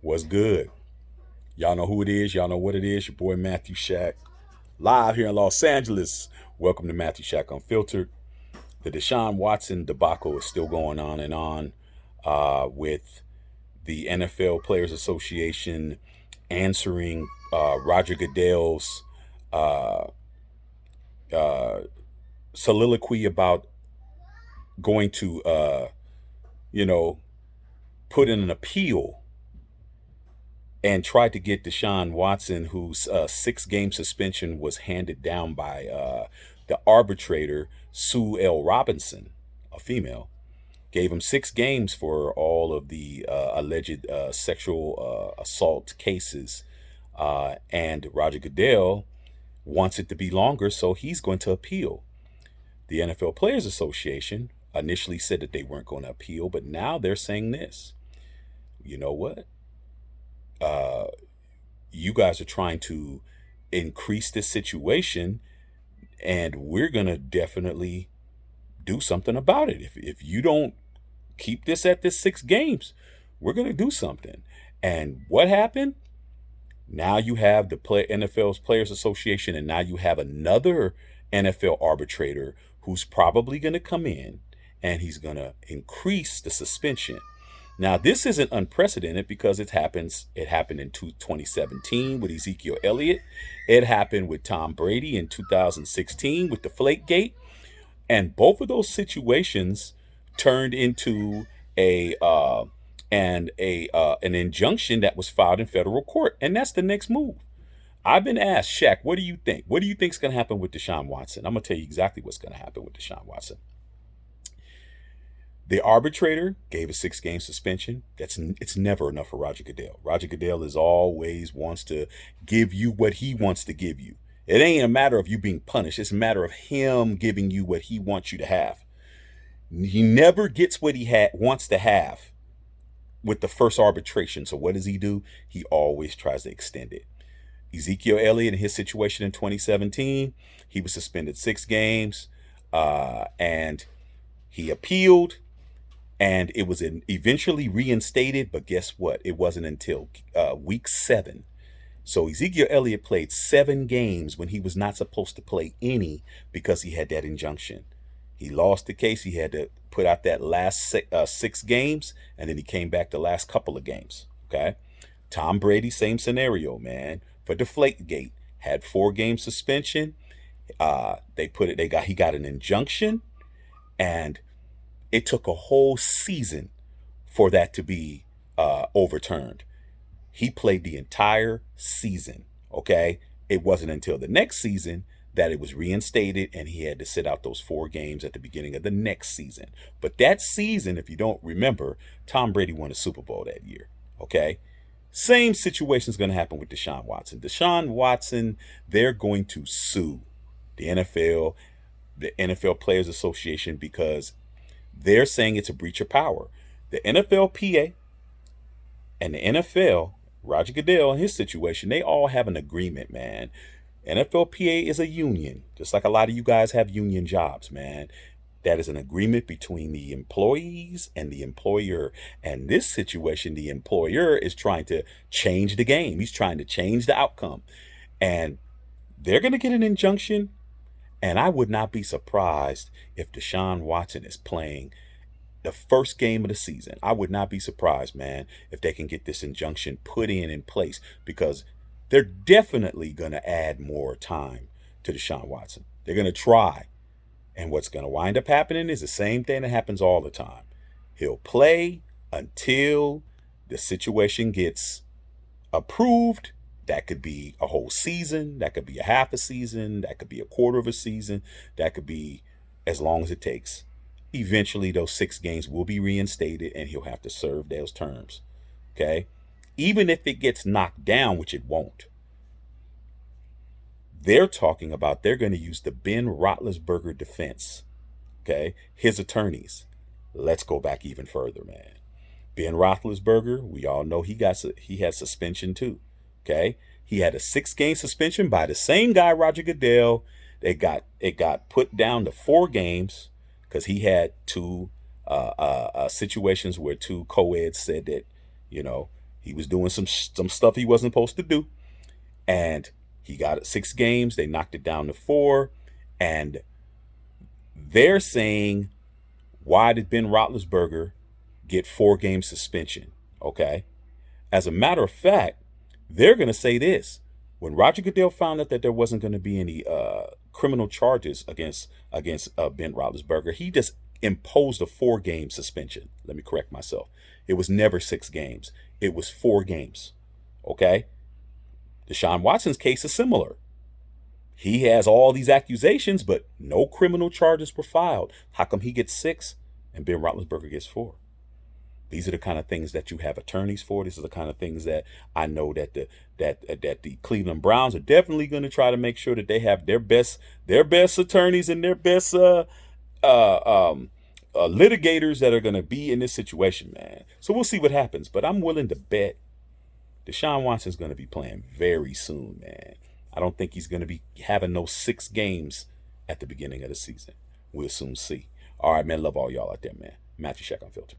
What's good? Y'all know who it is. Y'all know what it is. Your boy Matthew Shack, live here in Los Angeles. Welcome to Matthew Shack Unfiltered. The Deshaun Watson debacle is still going on and on with the NFL Players Association answering Roger Goodell's uh, uh, soliloquy about going to, you know, put in an appeal and tried to get Deshaun Watson, whose 6 game suspension was handed down by the arbitrator, Sue L. Robinson, a female, gave him 6 games for all of the alleged sexual assault cases. And Roger Goodell wants it to be longer, so he's going to appeal. The NFL Players Association initially said that they weren't going to appeal, but now they're saying this. You know what? Uh, you guys are trying to increase this situation, and we're going to definitely do something about it. If you don't keep this at this 6 games, we're going to do something. And what happened? Now you have the NFL's Players Association, and now you have another NFL arbitrator who's probably going to come in and he's going to increase the suspension. Now, this isn't unprecedented because it happens. It happened in 2017 with Ezekiel Elliott. It happened with Tom Brady in 2016 with the Flakegate, and both of those situations turned into an injunction that was filed in federal court, and that's the next move. I've been asked, Shaq, what do you think? What do you think is going to happen with Deshaun Watson? I'm going to tell you exactly what's going to happen with Deshaun Watson. The arbitrator gave a 6 game suspension. It's never enough for Roger Goodell. Roger Goodell is always wants to give you what he wants to give you. It ain't a matter of you being punished. It's a matter of him giving you what he wants you to have. He never gets what he wants to have with the first arbitration. So what does he do? He always tries to extend it. Ezekiel Elliott, in his situation in 2017, he was suspended 6 games, and he appealed. And it was eventually reinstated, but guess what? It wasn't until week 7. So Ezekiel Elliott played 7 games when he was not supposed to play any because he had that injunction. He lost the case. He had to put out that last 6 games, and then he came back the last couple of games. Okay. Tom Brady, same scenario, man. For Deflategate, had 4 game suspension. He got an injunction, and it took a whole season for that to be overturned. He played the entire season, okay? It wasn't until the next season that it was reinstated, and he had to sit out those 4 games at the beginning of the next season. But that season, if you don't remember, Tom Brady won a Super Bowl that year, okay? Same situation is going to happen with Deshaun Watson. Deshaun Watson, they're going to sue the NFL, the NFL Players Association, because they're saying it's a breach of power. The NFLPA and the NFL, Roger Goodell and his situation, they all have an agreement, man. NFLPA is a union, just like a lot of you guys have union jobs, man. That is an agreement between the employees and the employer. And this situation, the employer is trying to change the game. He's trying to change the outcome. And they're going to get an injunction. And I would not be surprised if Deshaun Watson is playing the first game of the season. I would not be surprised, man, if they can get this injunction put in place, because they're definitely going to add more time to Deshaun Watson. They're going to try. And what's going to wind up happening is the same thing that happens all the time. He'll play until the situation gets approved. That could be a whole season. That could be a half a season. That could be a quarter of a season. That could be as long as it takes. Eventually, those 6 games will be reinstated, and he'll have to serve those terms. Okay? Even if it gets knocked down, which it won't. They're talking about they're going to use the Ben Roethlisberger defense. Okay? His attorneys. Let's go back even further, man. Ben Roethlisberger, we all know he had suspension too. Okay, he had a 6 game suspension by the same guy, Roger Goodell. It got put down to 4 games because he had two situations where two co-eds said that, you know, He was doing some stuff he wasn't supposed to do, and he got it 6 games. They knocked it down to 4, and they're saying, why did Ben Roethlisberger get 4-game suspension? Okay. As a matter of fact, they're going to say this. When Roger Goodell found out that there wasn't going to be any criminal charges against Ben Roethlisberger, he just imposed a 4-game suspension. Let me correct myself. It was never 6 games. It was 4 games. Okay? Deshaun Watson's case is similar. He has all these accusations, but no criminal charges were filed. How come he gets 6 and Ben Roethlisberger gets 4? These are the kind of things that you have attorneys for. These are the kind of things that I know that the Cleveland Browns are definitely going to try to make sure that they have their best attorneys and their best litigators that are going to be in this situation, man. So we'll see what happens. But I'm willing to bet Deshaun Watson's going to be playing very soon, man. I don't think he's going to be having no 6 games at the beginning of the season. We'll soon see. All right, man. Love all y'all out there, man. Matthew Shack Unfiltered.